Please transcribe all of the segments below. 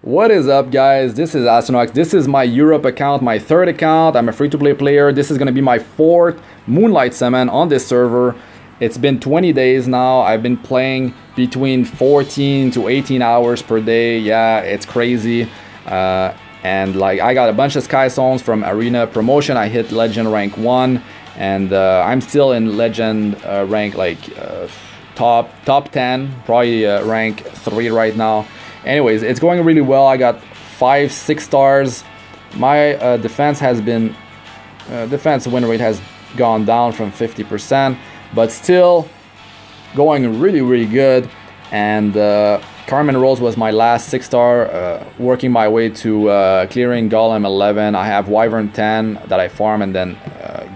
What is up, guys? This is Astranox. This is my Europe account, my third account. I'm a free-to-play player. This is going to be my fourth Moonlight summon on this server. It's been 20 days now. I've been playing between 14 to 18 hours per day. Yeah, it's crazy. And like, I got a bunch of Sky Stones from Arena promotion. I hit Legend rank 1, and I'm still in Legend rank like top 10, probably rank 3 right now. Anyways, it's going really well. I got 5-6 stars. My defense win rate has gone down from 50%, but still going really good. And Carmen Rose was my last 6-star, working my way to clearing Golem 11. I have Wyvern 10 that I farm, and then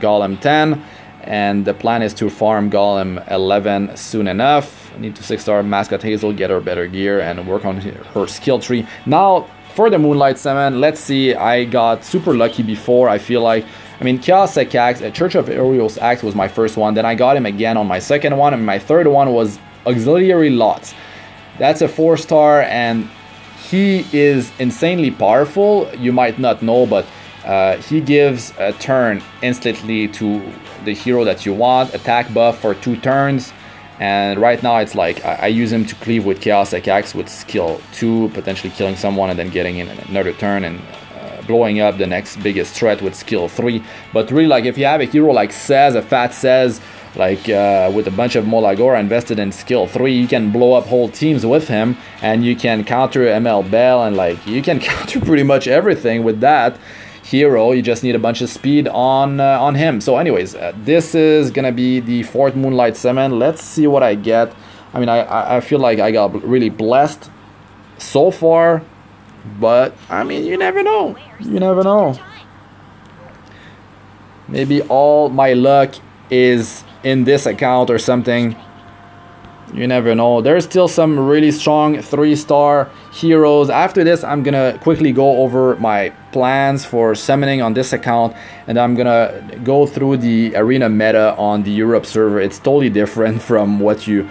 Golem 10. And the plan is to farm Golem 11 soon enough. I need to 6-star Mascot Hazel, get her better gear, and work on her skill tree. Now, for the Moonlight summon, let's see. I got super lucky before, I feel like. I mean, Chaos Axe, Church of Arios Axe was my first one. Then I got him again on my second one, and my third one was Auxiliary Lots. That's a 4-star, and he is insanely powerful. You might not know, but he gives a turn instantly to the hero that you want, attack buff for 2 turns. And right now it's like I use him to cleave with Chaos Axe with skill 2, potentially killing someone and then getting in another turn and blowing up the next biggest threat with skill 3. But really, like, if you have a hero like Cez, a fat Cez, like with a bunch of Molagora invested in skill 3, you can blow up whole teams with him, and you can counter ML Bell, and like you can counter pretty much everything with that hero. You just need a bunch of speed on him. So anyways, this is gonna be the 4th Moonlight summon. Let's see what I get. I mean, I feel like I got really blessed so far, but I mean, you never know. You never know. Maybe all my luck is in this account or something. You never know. There's still some really strong 3-star heroes. After this, I'm gonna quickly go over my plans for summoning on this account, and I'm gonna go through the arena meta on the Europe server. It's totally different from what you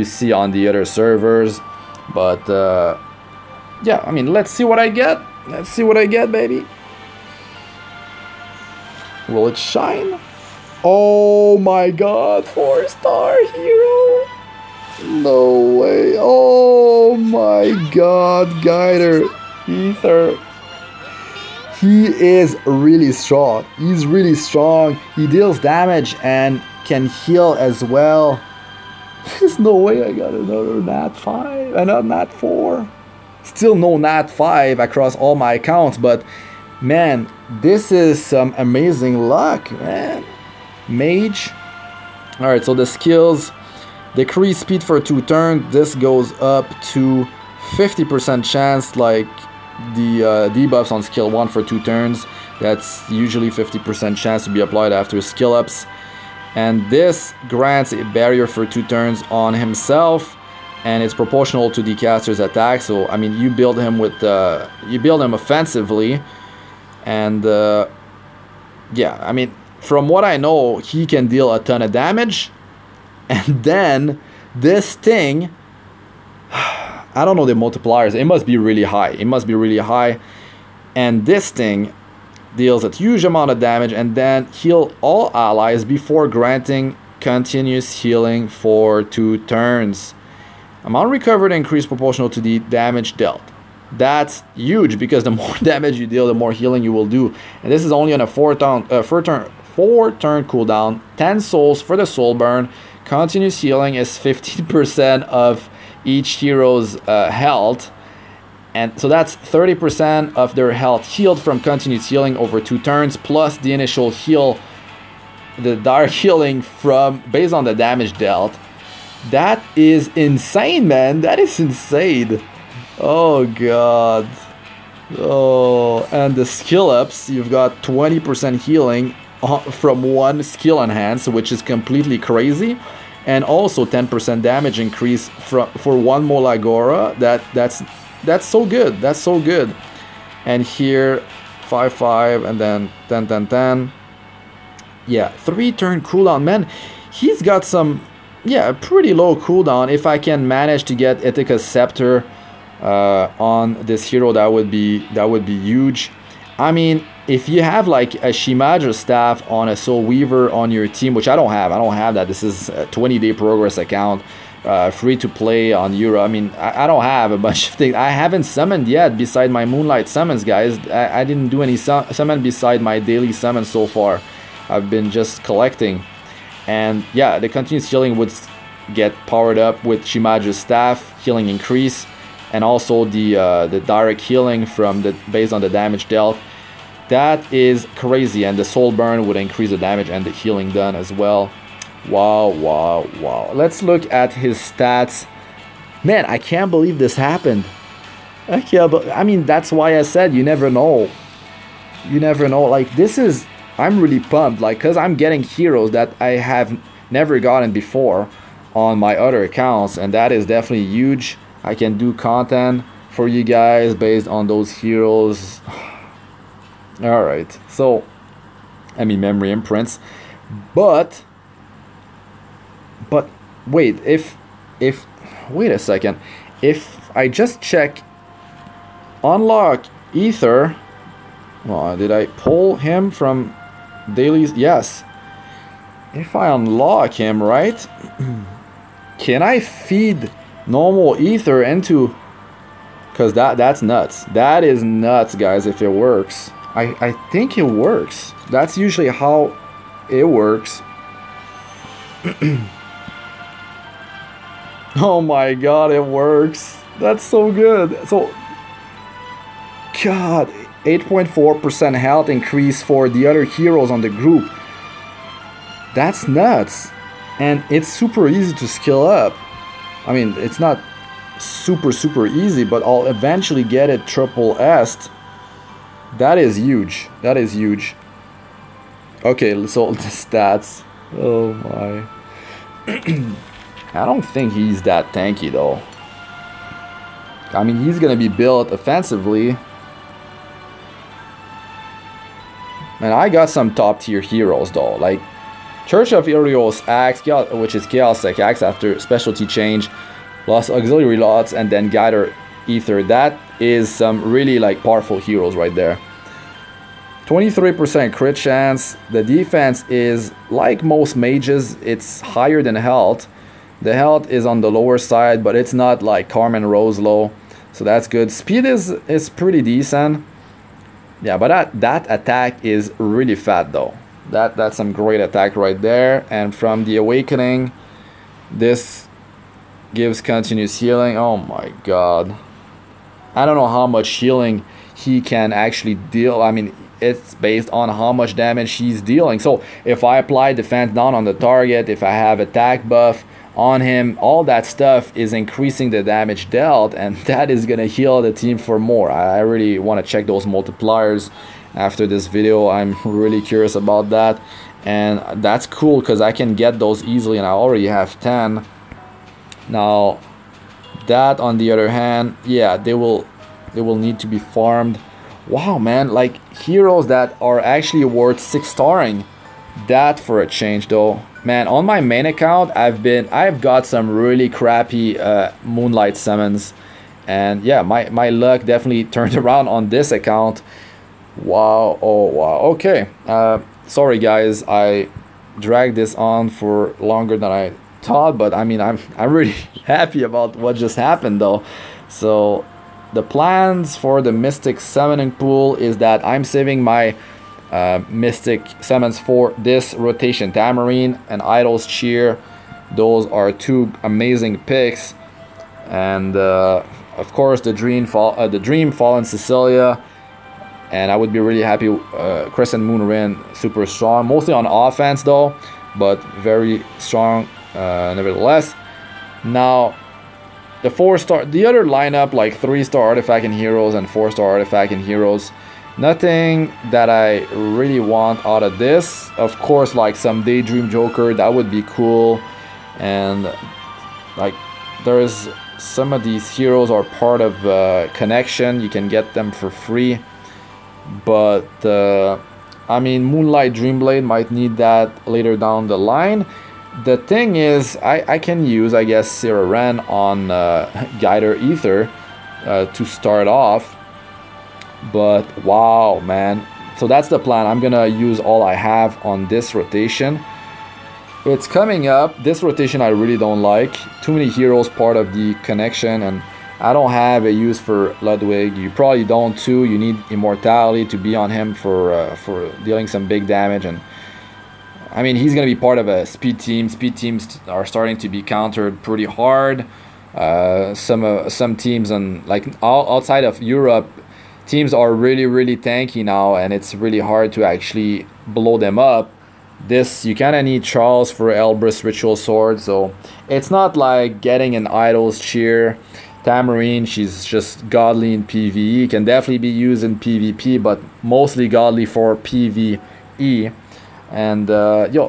see on the other servers. But yeah, I mean, let's see what I get. Let's see what I get, baby. Will it shine? Oh my god, 4-star hero. No way. Oh my god, Guider, Ether. He is really strong. He's really strong. He deals damage and can heal as well. There's no way I got another Nat 5, another Nat 4. Still no Nat 5 across all my accounts, but man, this is some amazing luck, man. Mage. Alright, so the skills: decrease speed for 2 turns. This goes up to 50% chance, like the debuffs on skill 1 for 2 turns. That's usually 50% chance to be applied after skill ups. And this grants a barrier for 2 turns on himself, and it's proportional to the caster's attack. So I mean, you build him with you build him offensively, and yeah, I mean, from what I know, he can deal a ton of damage. And then this thing, I don't know the multipliers. It must be really high. It must be really high. And this thing deals a huge amount of damage and then heal all allies before granting continuous healing for 2 turns. Amount recovered increase proportional to the damage dealt. That's huge, because the more damage you deal, the more healing you will do. And this is only on a 4-turn cooldown. 10 souls for the soul burn. Continuous healing is 15% of each hero's health, and so that's 30% of their health healed from continuous healing over 2 turns, plus the initial heal, the dark healing from based on the damage dealt. That is insane, man. That is insane. Oh god. Oh, and the skill ups, you've got 20% healing from 1 skill enhance, which is completely crazy, and also 10% damage increase for 1 Molagora. That's so good. That's so good. And here 5-5 and then 10-10-10. Yeah, 3-turn cooldown, man. He's got some, yeah, pretty low cooldown. If I can manage to get Ithaca's Scepter on this hero, that would be huge. I mean, if you have like a Shimaja staff on a Soul Weaver on your team, which I don't have that. This is a 20-day progress account, free to play on Euro. I mean, I don't have a bunch of things. I haven't summoned yet beside my Moonlight summons, guys. I didn't do any summon beside my daily summons so far. I've been just collecting. And yeah, the continuous healing would get powered up with Shimaja's staff, healing increase, and also the direct healing from based on the damage dealt. That is crazy, and the soul burn would increase the damage and the healing done as well. Wow, wow, wow. Let's look at his stats. Man, I can't believe this happened. I mean, that's why I said you never know. You never know. Like, this is... I'm really pumped, like, because I'm getting heroes that I have never gotten before on my other accounts, and that is definitely huge. I can do content for you guys based on those heroes. Alright, so, I mean, memory imprints. But, wait, wait a second. If I just check unlock Ether, well, did I pull him from dailies? Yes. If I unlock him, right, can I feed normal Ether into... Because that's nuts. That is nuts, guys, if it works. I think it works. That's usually how it works. Oh my god, it works. That's so good. So, god, 8.4% health increase for the other heroes on the group. That's nuts. And it's super easy to skill up. I mean, it's not super easy, but I'll eventually get it triple S. That is huge. That is huge. Okay, so the stats. Oh my. I don't think he's that tanky though. I mean, he's gonna be built offensively. And I got some top tier heroes though, like Church of Irios Axe, which is Chaos Tech Axe after specialty change, plus auxiliary lots, and then Guider Ether. That is some really like powerful heroes right there. 23% crit chance. The defense is like most mages, it's higher than health. The health is on the lower side, but it's not like Carmen Rose low, so that's good. Speed is pretty decent. Yeah, but that attack is really fat though. That's some great attack right there. And from the Awakening, this gives continuous healing. Oh my god. I don't know how much healing he can actually deal. I mean, it's based on how much damage he's dealing. So if I apply defense down on the target, if I have attack buff on him, all that stuff is increasing the damage dealt, and that is gonna heal the team for more. I really want to check those multipliers after this video. I'm really curious about that, and that's cool because I can get those easily, and I already have 10. Now that, on the other hand, yeah, they will need to be farmed. Wow, man, like heroes that are actually worth 6-starring. That for a change though. Man, on my main account, I've got some really crappy Moonlight summons, and yeah, my luck definitely turned around on this account. Wow, oh wow, okay. Sorry guys, I dragged this on for longer than I thought, but I mean, I'm really happy about what just happened though. So the plans for the Mystic summoning pool is that I'm saving my Mystic summons for this rotation. Tamarine and Idol's Cheer, those are two amazing picks, and of course the Dream Fallen Cecilia, and I would be really happy. Crescent Moon Rin, super strong, mostly on offense though, but very strong nevertheless. Now the 4-star, the other lineup, like 3-star artifact and heroes and 4-star artifact and heroes, nothing that I really want out of this. Of course, like some Daydream Joker, that would be cool. And like there's some of these heroes are part of Connection, you can get them for free. But I mean, Moonlight Dreamblade might need that later down the line. The thing is, I can use, I guess, Sarah Wren on Guider Ether, to start off. But wow, man. So that's the plan. I'm gonna use all I have on this rotation. It's coming up. This rotation I really don't like. Too many heroes part of the connection, and I don't have a use for Ludwig. You probably don't too. You need immortality to be on him for dealing some big damage, and I mean he's gonna be part of a speed team. Speed teams are starting to be countered pretty hard. Some teams on like outside of Europe, teams are really tanky now, and it's really hard to actually blow them up. This, you kind of need Charles for Elbrus Ritual Sword, so it's not like getting an Idol's Cheer. Tamarine, she's just godly in PvE, can definitely be used in PvP, but mostly godly for PvE. And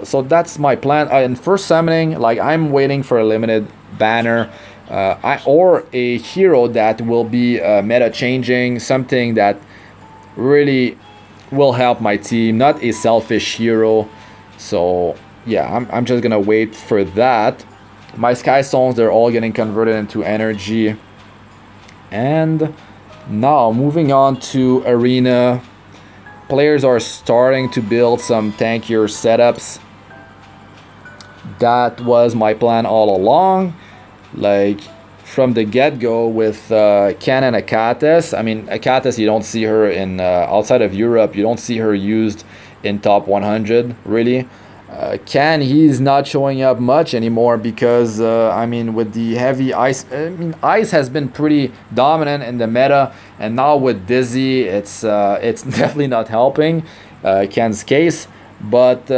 so that's my plan. And first summoning, like I'm waiting for a limited banner, or a hero that will be meta changing, something that really will help my team, not a selfish hero. So yeah, I'm just gonna wait for that. My Sky Stones, they're all getting converted into energy. And now moving on to Arena, players are starting to build some tankier setups. That was my plan all along, like from the get-go with Ken and Akatis. I mean, Akatis, you don't see her in outside of Europe, you don't see her used in top 100 really. Ken, he's not showing up much anymore because I mean with the heavy ice, I mean ice has been pretty dominant in the meta, and now with Dizzy it's definitely not helping Ken's case. But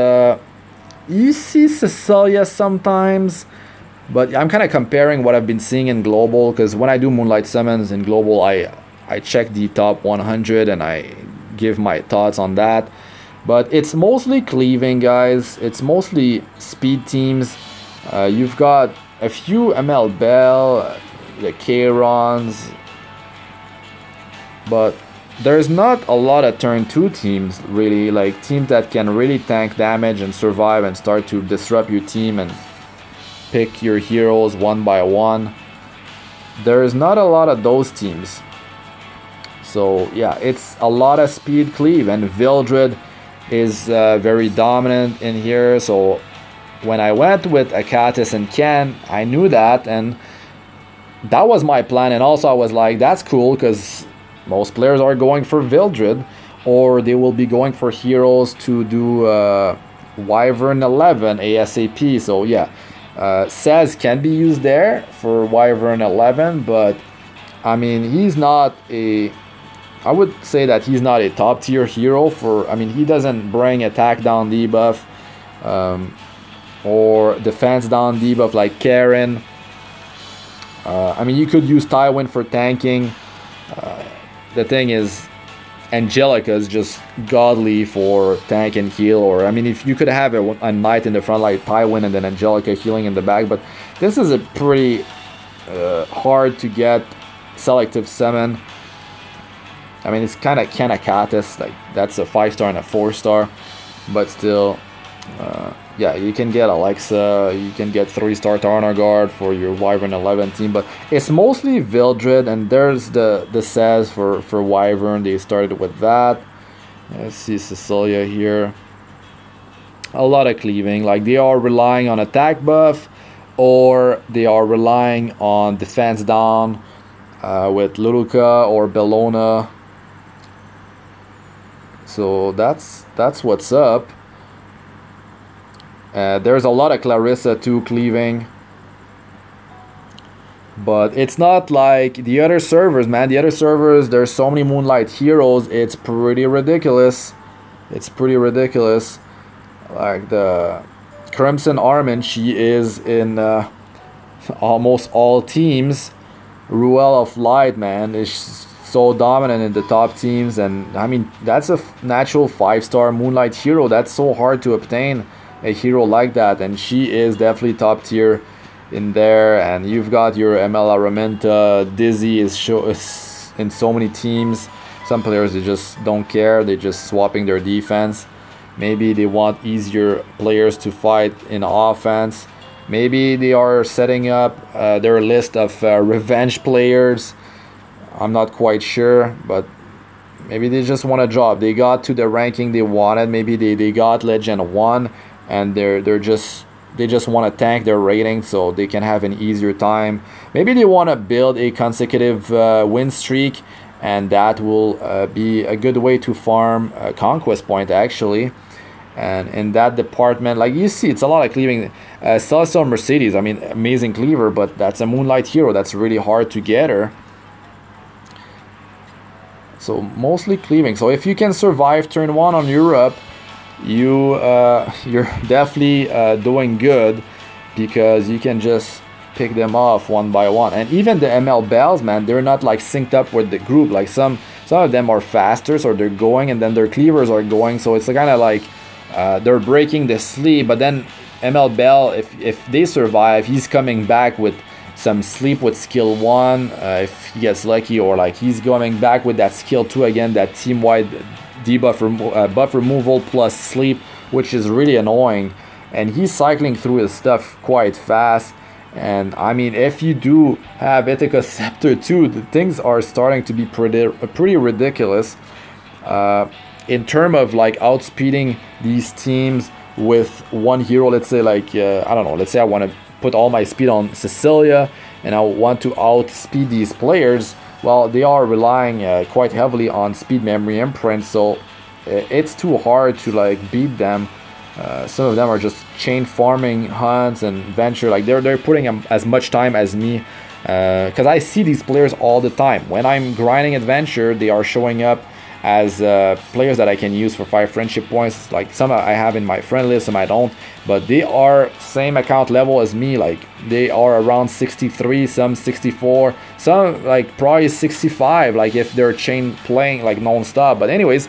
you see Cecilia sometimes, but I'm kind of comparing what I've been seeing in global, because when I do Moonlight summons in global, I check the top 100 and I give my thoughts on that. But it's mostly cleaving, guys. It's mostly speed teams. You've got a few ML Bell, the Chaerons, but there's not a lot of turn 2 teams, really. Like teams that can really tank damage and survive and start to disrupt your team and pick your heroes one by one. There's not a lot of those teams. So yeah, it's a lot of speed cleave, and Vildred is very dominant in here. So when I went with Akatis and Ken, I knew that, and that was my plan. And also I was like, that's cool, because most players are going for Vildred, or they will be going for heroes to do Wyvern 11 ASAP. So yeah, Sez can be used there for Wyvern 11, but I mean he's not a, I would say that he's not a top tier hero for, I mean he doesn't bring attack down debuff or defense down debuff like Karen. I mean you could use Tywin for tanking. The thing is, Angelica is just godly for tank and heal, or I mean if you could have a knight in the front like Tywin and then Angelica healing in the back, but this is a pretty hard to get selective summon. I mean, it's kind of Kanakatis, like that's a 5-star and a 4-star, but still, yeah, you can get Alexa, you can get 3-star Tarnar Guard for your Wyvern 11 team, but it's mostly Vildred, and there's the Sez for Wyvern. They started with that. Let's see Cecilia here. A lot of cleaving, like they are relying on attack buff, or they are relying on defense down with Luruka or Bellona. So that's what's up. There's a lot of Clarissa too cleaving, but it's not like the other servers, man. The other servers, there's so many Moonlight heroes, it's pretty ridiculous. It's pretty ridiculous. Like the Crimson Armin, she is in almost all teams. Ruel of Light, man, is so dominant in the top teams, and I mean that's a natural 5-star Moonlight hero. That's so hard to obtain, a hero like that, and she is definitely top tier in there. And you've got your ML Araminta. Dizzy is in so many teams. Some players, they just don't care, they're just swapping their defense. Maybe they want easier players to fight in offense. Maybe they are setting up their list of revenge players. I'm not quite sure, but maybe they just want a job. They got to the ranking they wanted. Maybe they got Legend 1, and they just want to tank their rating so they can have an easier time. Maybe they want to build a consecutive win streak, and that will be a good way to farm conquest point actually. And in that department, like you see, it's a lot of cleaving. Celestial Mercedes, I mean, amazing cleaver, but that's a Moonlight hero. That's really hard to get her. So mostly cleaving. So if you can survive turn 1 on Europe, you're definitely doing good, because you can just pick them off one by one. And even the ML Bells, man, they're not like synced up with the group. Like some of them are faster, so they're going, and then their cleavers are going. So it's kind of like they're breaking the sleep. But then ML Bell, if they survive, he's coming back with some sleep with skill 1 if he gets lucky, or like he's going back with that skill 2 again, that team-wide debuff buff removal plus sleep, which is really annoying. And he's cycling through his stuff quite fast. And I mean, if you do have Epic7 too, the things are starting to be pretty ridiculous in terms of like outspeeding these teams with one hero. Let's say like I don't know, let's say I want to put all my speed on Cecilia and I want to outspeed these players. Well, they are relying quite heavily on speed, memory, imprint, so it's too hard to like beat them. Some of them are just chain farming hunts and venture, like they're putting as much time as me, because I see these players all the time. When I'm grinding adventure, they are showing up as players that I can use for 5 friendship points. Like some I have in my friend list, some I don't, but they are same account level as me. Like they are around 63, some 64, some like probably 65, like if they're chain playing like non-stop. But anyways,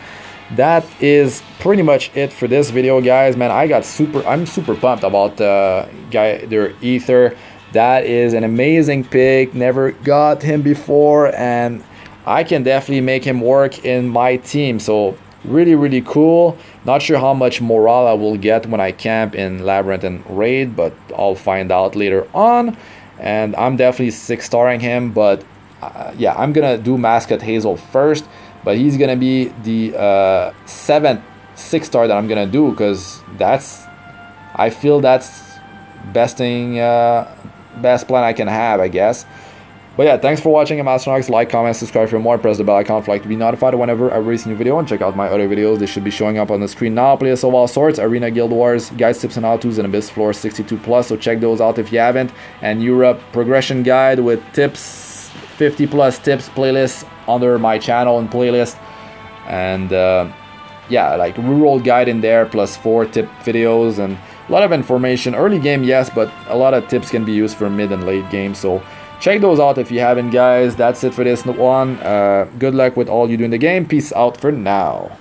that is pretty much it for this video, guys. Man, I'm super pumped about their Ether. That is an amazing pick. Never got him before, and I can definitely make him work in my team. So really cool. Not sure how much morale I will get when I camp in Labyrinth and Raid, but I'll find out later on. And I'm definitely 6-starring him, but yeah, I'm gonna do Mascot Hazel first, but he's gonna be the 7th 6-star that I'm gonna do, because I feel that's best plan I can have, I guess. But yeah, thanks for watching. I'm Astranox. Like, comment, subscribe for more. Press the bell icon for like to be notified whenever I release a new video. And check out my other videos. They should be showing up on the screen now. Playlists of all sorts: Arena, Guild Wars, guides, tips, and how-tos, and Abyss Floor 62+. So check those out if you haven't. And Europe progression guide with tips, 50+ tips playlists under my channel and playlist. And yeah, like reroll guide in there, plus 4 tip videos and a lot of information. Early game, yes, but a lot of tips can be used for mid and late game. So check those out if you haven't, guys. That's it for this one. Good luck with all you do in the game. Peace out for now.